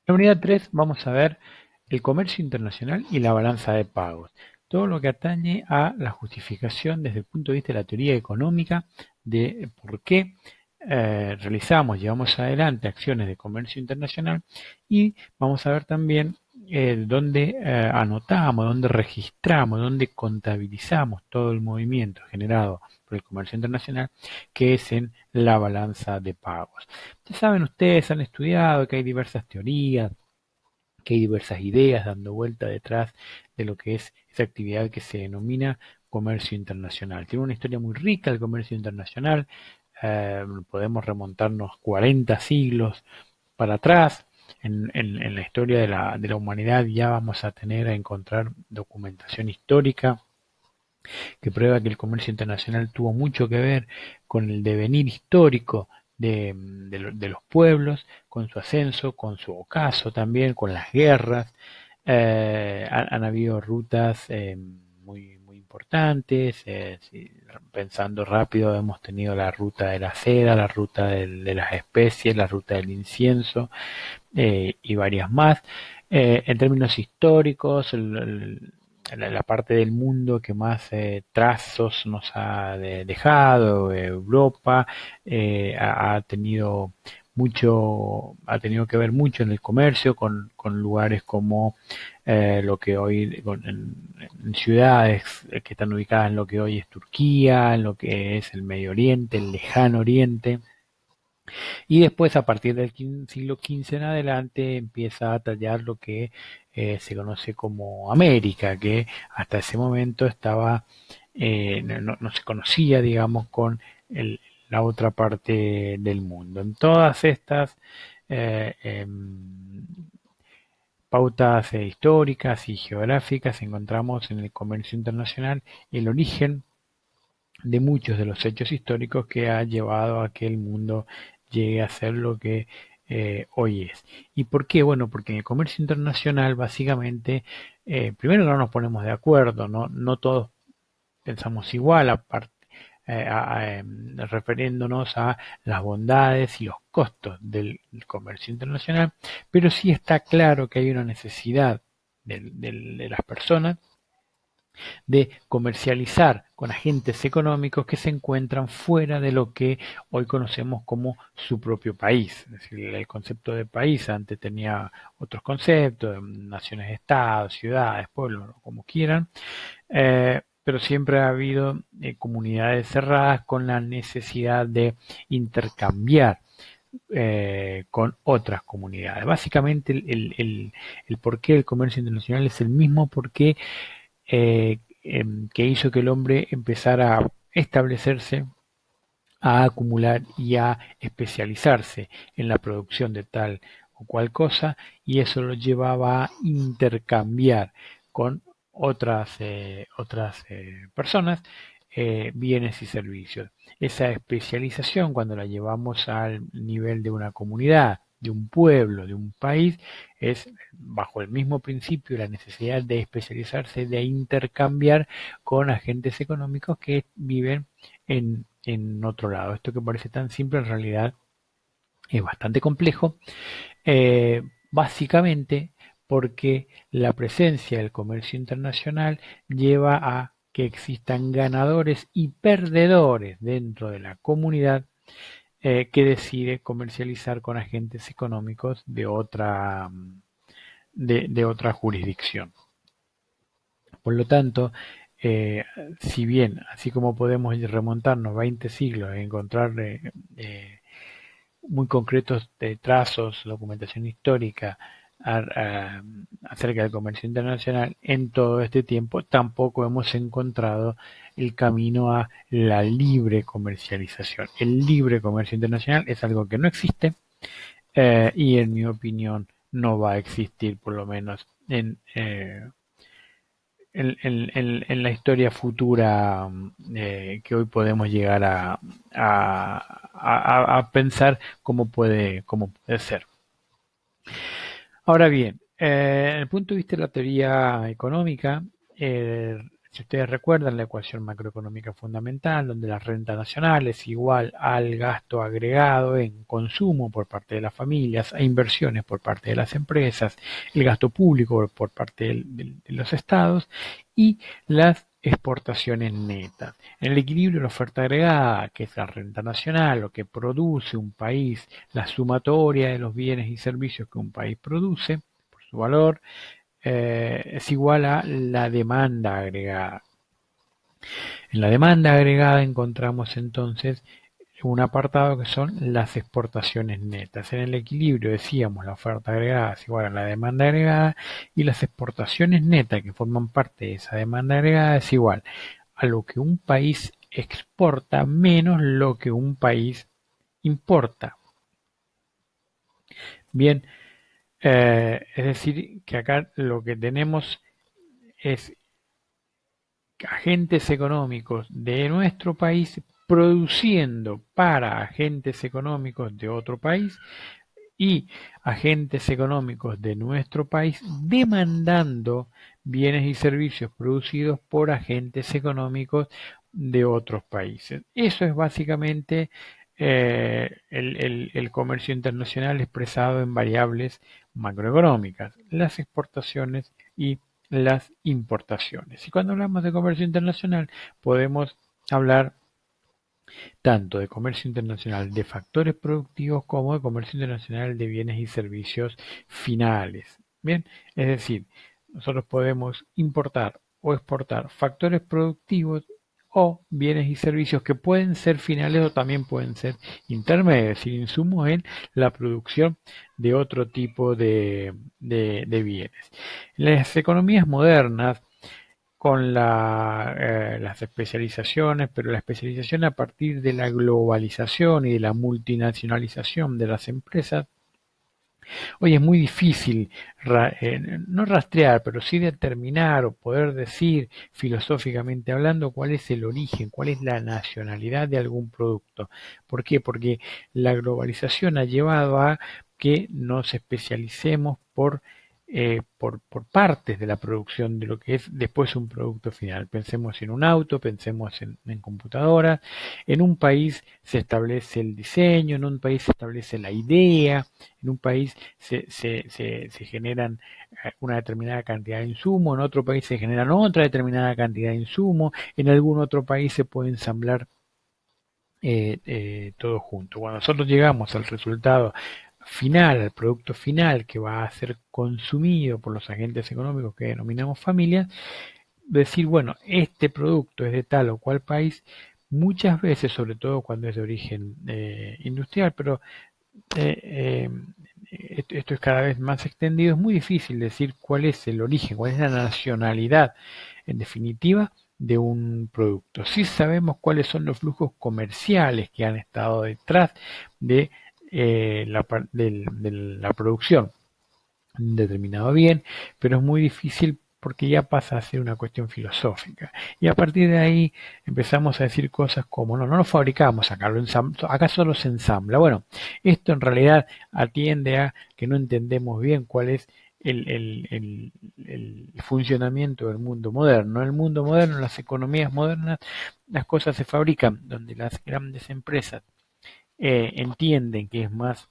la unidad 3 vamos a ver el comercio internacional y la balanza de pagos. Todo lo que atañe a la justificación desde el punto de vista de la teoría económica de por qué llevamos adelante acciones de comercio internacional y vamos a ver también dónde anotamos, dónde registramos, dónde contabilizamos todo el movimiento generado por el comercio internacional, que es en la balanza de pagos. Ya saben ustedes, han estudiado que hay diversas teorías, que hay diversas ideas dando vuelta detrás de lo que es esa actividad que se denomina comercio internacional. Tiene una historia muy rica el comercio internacional, podemos remontarnos 40 siglos para atrás. En la historia de la humanidad ya vamos a tener a encontrar documentación histórica que prueba que el comercio internacional tuvo mucho que ver con el devenir histórico de los pueblos, con su ascenso, con su ocaso también, con las guerras. Han habido rutas muy importantes. Si pensando rápido, hemos tenido la ruta de la seda, la ruta de las especies, la ruta del incienso y varias más. En términos históricos, la parte del mundo que más trazos nos ha dejado, Europa, ha tenido ha tenido que ver mucho en el comercio con lugares como lo que hoy, en ciudades que están ubicadas en lo que hoy es Turquía, en lo que es el Medio Oriente, el Lejano Oriente. Y después, a partir del siglo XV en adelante, empieza a tallar lo que se conoce como América, que hasta ese momento estaba, no se conocía, digamos, con la otra parte del mundo. En todas estas pautas históricas y geográficas encontramos en el comercio internacional el origen de muchos de los hechos históricos que ha llevado a que el mundo llegue a ser lo que hoy es. ¿Y por qué? Bueno, porque en el comercio internacional básicamente, primero no nos ponemos de acuerdo, no todos pensamos igual, aparte, refiriéndonos a las bondades y los costos del comercio internacional, pero sí está claro que hay una necesidad de las personas de comercializar con agentes económicos que se encuentran fuera de lo que hoy conocemos como su propio país. Es decir, el concepto de país antes tenía otros conceptos, naciones-estados, ciudades, pueblos, como quieran, pero siempre ha habido comunidades cerradas con la necesidad de intercambiar con otras comunidades. Básicamente el porqué del comercio internacional es el mismo porqué que hizo que el hombre empezara a establecerse, a acumular y a especializarse en la producción de tal o cual cosa, y eso lo llevaba a intercambiar con otras personas bienes y servicios. Esa especialización, cuando la llevamos al nivel de una comunidad, de un pueblo, de un país, es bajo el mismo principio la necesidad de especializarse, de intercambiar con agentes económicos que viven en otro lado. Esto que parece tan simple en realidad es bastante complejo, básicamente porque la presencia del comercio internacional lleva a que existan ganadores y perdedores dentro de la comunidad que decide comercializar con agentes económicos de otra jurisdicción. Por lo tanto, eh, si bien, así como podemos remontarnos 20 siglos e encontrar muy concretos de trazos, documentación histórica acerca del comercio internacional, en todo este tiempo tampoco hemos encontrado el camino a la libre comercialización. El libre comercio internacional es algo que no existe y en mi opinión no va a existir, por lo menos en la historia futura que hoy podemos llegar a pensar cómo puede ser. Ahora bien, desde el punto de vista de la teoría económica, Si ustedes recuerdan la ecuación macroeconómica fundamental, donde la renta nacional es igual al gasto agregado en consumo por parte de las familias, a inversiones por parte de las empresas, el gasto público por parte de los estados y las exportaciones netas. En el equilibrio de la oferta agregada, que es la renta nacional, lo que produce un país, la sumatoria de los bienes y servicios que un país produce, por su valor, es igual a la demanda agregada. En la demanda agregada encontramos entonces un apartado que son las exportaciones netas. En el equilibrio decíamos la oferta agregada es igual a la demanda agregada y las exportaciones netas que forman parte de esa demanda agregada es igual a lo que un país exporta menos lo que un país importa. Bien, es decir, que acá lo que tenemos es agentes económicos de nuestro país produciendo para agentes económicos de otro país y agentes económicos de nuestro país demandando bienes y servicios producidos por agentes económicos de otros países. Eso es básicamente el comercio internacional expresado en variables macroeconómicas, las exportaciones y las importaciones. Y cuando hablamos de comercio internacional podemos hablar tanto de comercio internacional de factores productivos como de comercio internacional de bienes y servicios finales. Bien, es decir, nosotros podemos importar o exportar factores productivos o bienes y servicios que pueden ser finales o también pueden ser intermedios, es decir, insumos en la producción de otro tipo de bienes. Las economías modernas con las especializaciones, pero la especialización a partir de la globalización y de la multinacionalización de las empresas, hoy es muy difícil no rastrear, pero sí determinar o poder decir filosóficamente hablando cuál es el origen, cuál es la nacionalidad de algún producto. ¿Por qué? Porque la globalización ha llevado a que nos especialicemos por partes de la producción de lo que es después un producto final. Pensemos en un auto, pensemos en computadoras. En un país se establece el diseño, en un país se establece la idea, en un país se generan una determinada cantidad de insumos, en otro país se generan otra determinada cantidad de insumos, en algún otro país se puede ensamblar todo junto. Cuando nosotros llegamos al resultado final, al producto final que va a ser consumido por los agentes económicos que denominamos familias, decir, bueno, este producto es de tal o cual país, muchas veces, sobre todo cuando es de origen industrial, pero eh, esto es cada vez más extendido, es muy difícil decir cuál es el origen, cuál es la nacionalidad, en definitiva, de un producto. Sí sabemos cuáles son los flujos comerciales que han estado detrás de, de la producción de un determinado bien, pero es muy difícil porque ya pasa a ser una cuestión filosófica. Y a partir de ahí empezamos a decir cosas como, no lo fabricamos acá, acá solo se ensambla. Bueno, esto en realidad atiende a que no entendemos bien cuál es el funcionamiento del mundo moderno. En el mundo moderno, en las economías modernas, las cosas se fabrican donde las grandes empresas entienden que es más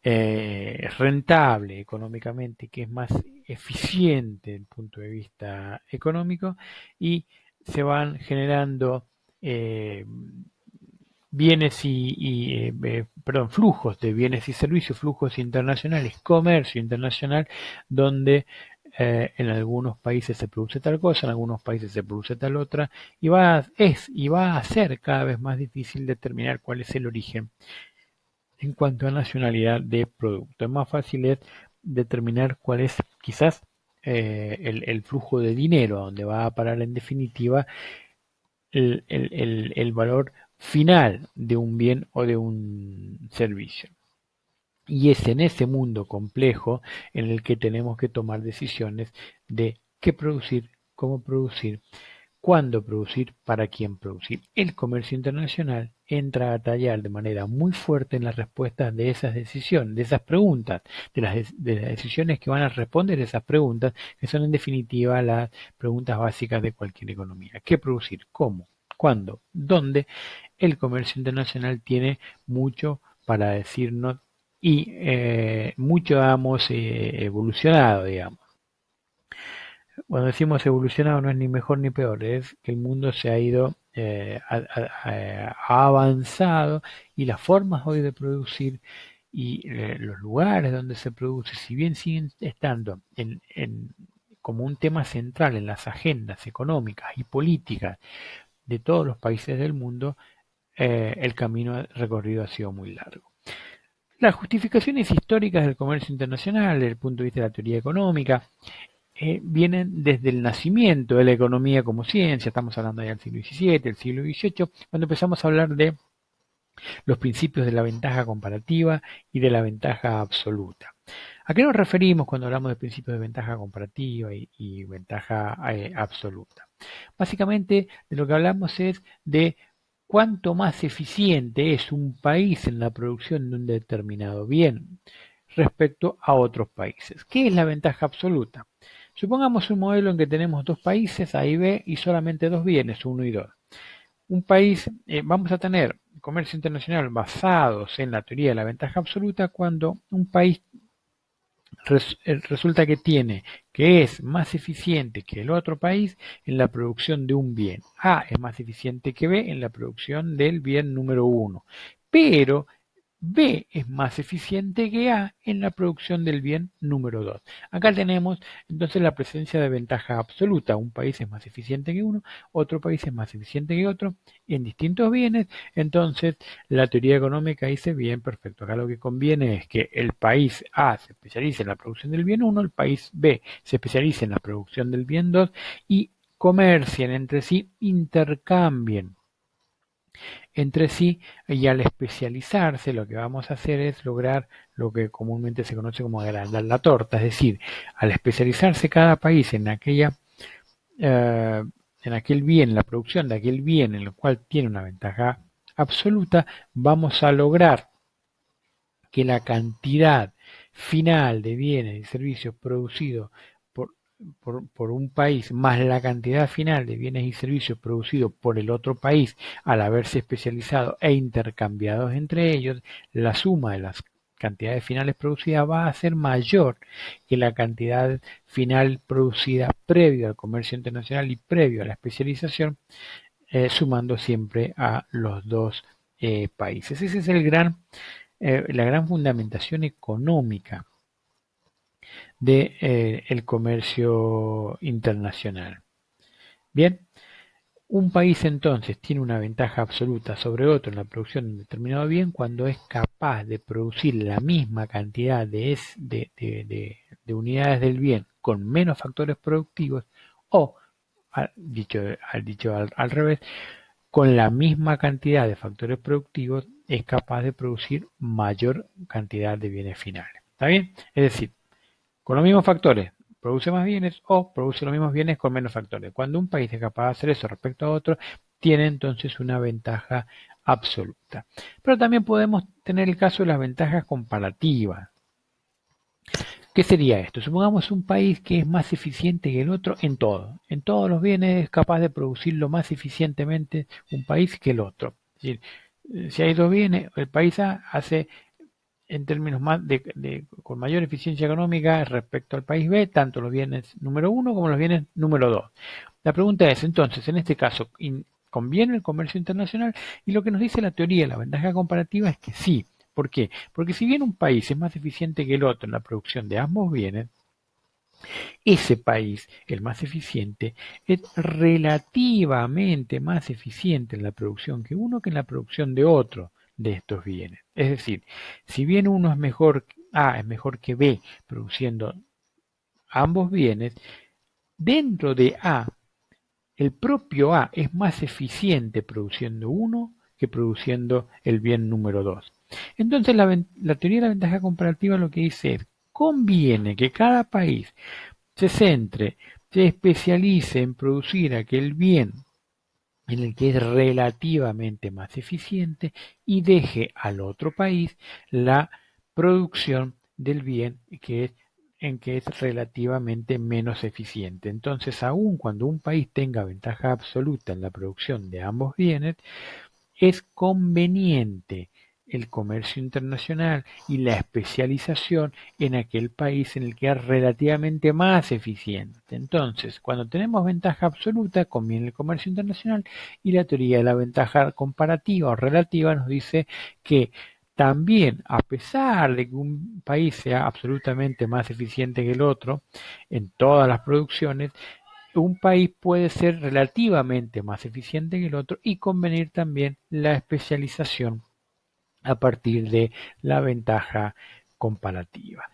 rentable económicamente, que es más eficiente desde el punto de vista económico y se van generando eh, bienes perdón, flujos de bienes y servicios, flujos internacionales, comercio internacional, donde en algunos países se produce tal cosa, en algunos países se produce tal otra, y va a ser cada vez más difícil determinar cuál es el origen en cuanto a nacionalidad de producto. Es más fácil es determinar cuál es quizás el flujo de dinero, a donde va a parar en definitiva el valor final de un bien o de un servicio. Y es en ese mundo complejo en el que tenemos que tomar decisiones de qué producir, cómo producir, cuándo producir, para quién producir. El comercio internacional entra a tallar de manera muy fuerte en las respuestas de esas decisiones, de esas preguntas, de las decisiones que van a responder esas preguntas, que son en definitiva las preguntas básicas de cualquier economía. ¿Qué producir? ¿Cómo? ¿Cuándo? ¿Dónde? El comercio internacional tiene mucho para decirnos y mucho hemos evolucionado, digamos. Cuando decimos evolucionado no es ni mejor ni peor, es que el mundo se ha ido, ha avanzado y las formas hoy de producir y los lugares donde se produce, si bien siguen estando como un tema central en las agendas económicas y políticas de todos los países del mundo, el camino recorrido ha sido muy largo. Las justificaciones históricas del comercio internacional, desde el punto de vista de la teoría económica, vienen desde el nacimiento de la economía como ciencia, estamos hablando ya del siglo XVII, el siglo XVIII, cuando empezamos a hablar de los principios de la ventaja comparativa y de la ventaja absoluta. ¿A qué nos referimos cuando hablamos de principios de ventaja comparativa y ventaja absoluta? Básicamente de lo que hablamos es de cuánto más eficiente es un país en la producción de un determinado bien respecto a otros países. ¿Qué es la ventaja absoluta? Supongamos un modelo en que tenemos dos países, A y B, y solamente dos bienes, uno y dos. Un país, vamos a tener comercio internacional basados en la teoría de la ventaja absoluta cuando un país resulta que es más eficiente que el otro país en la producción de un bien. A es más eficiente que B en la producción del bien número uno. Pero B es más eficiente que A en la producción del bien número 2. Acá tenemos entonces la presencia de ventaja absoluta. Un país es más eficiente que uno, otro país es más eficiente que otro en distintos bienes. Entonces la teoría económica dice bien, perfecto. Acá lo que conviene es que el país A se especialice en la producción del bien 1, el país B se especialice en la producción del bien 2 y comercien entre sí, intercambien entre sí, y al especializarse lo que vamos a hacer es lograr lo que comúnmente se conoce como agrandar la torta, es decir, al especializarse cada país en aquel bien, la producción de aquel bien en el cual tiene una ventaja absoluta, vamos a lograr que la cantidad final de bienes y servicios producidos por, por un país más la cantidad final de bienes y servicios producidos por el otro país al haberse especializado e intercambiados entre ellos, la suma de las cantidades finales producidas va a ser mayor que la cantidad final producida previo al comercio internacional y previo a la especialización, sumando siempre a los dos países. Ese es la gran fundamentación económica de el comercio internacional. Bien, un país entonces tiene una ventaja absoluta sobre otro en la producción de un determinado bien cuando es capaz de producir la misma cantidad de unidades del bien con menos factores productivos o, dicho al revés, con la misma cantidad de factores productivos es capaz de producir mayor cantidad de bienes finales. ¿Está bien? Es decir, con los mismos factores produce más bienes o produce los mismos bienes con menos factores. Cuando un país es capaz de hacer eso respecto a otro, tiene entonces una ventaja absoluta. Pero también podemos tener el caso de las ventajas comparativas. ¿Qué sería esto? Supongamos un país que es más eficiente que el otro en todo. En todos los bienes es capaz de producirlo más eficientemente un país que el otro. Es decir, si hay dos bienes, el país A hace en términos con mayor eficiencia económica respecto al país B, tanto los bienes número uno como los bienes número 2. La pregunta es, entonces, en este caso, ¿conviene el comercio internacional? Y lo que nos dice la teoría, la ventaja comparativa es que sí. ¿Por qué? Porque si bien un país es más eficiente que el otro en la producción de ambos bienes, ese país, el más eficiente, es relativamente más eficiente en la producción que uno que en la producción de otro de estos bienes. Es decir, si bien uno es mejor, A es mejor que B produciendo ambos bienes, dentro de A, el propio A es más eficiente produciendo uno que produciendo el bien número 2. Entonces la teoría de la ventaja comparativa lo que dice es, conviene que cada país se centre, se especialice en producir aquel bien en el que es relativamente más eficiente y deje al otro país la producción del bien en que es relativamente menos eficiente. Entonces, aun cuando un país tenga ventaja absoluta en la producción de ambos bienes, es conveniente el comercio internacional y la especialización en aquel país en el que es relativamente más eficiente. Entonces, cuando tenemos ventaja absoluta, conviene el comercio internacional, y la teoría de la ventaja comparativa o relativa nos dice que también, a pesar de que un país sea absolutamente más eficiente que el otro en todas las producciones, un país puede ser relativamente más eficiente que el otro y convenir también la especialización a partir de la ventaja comparativa.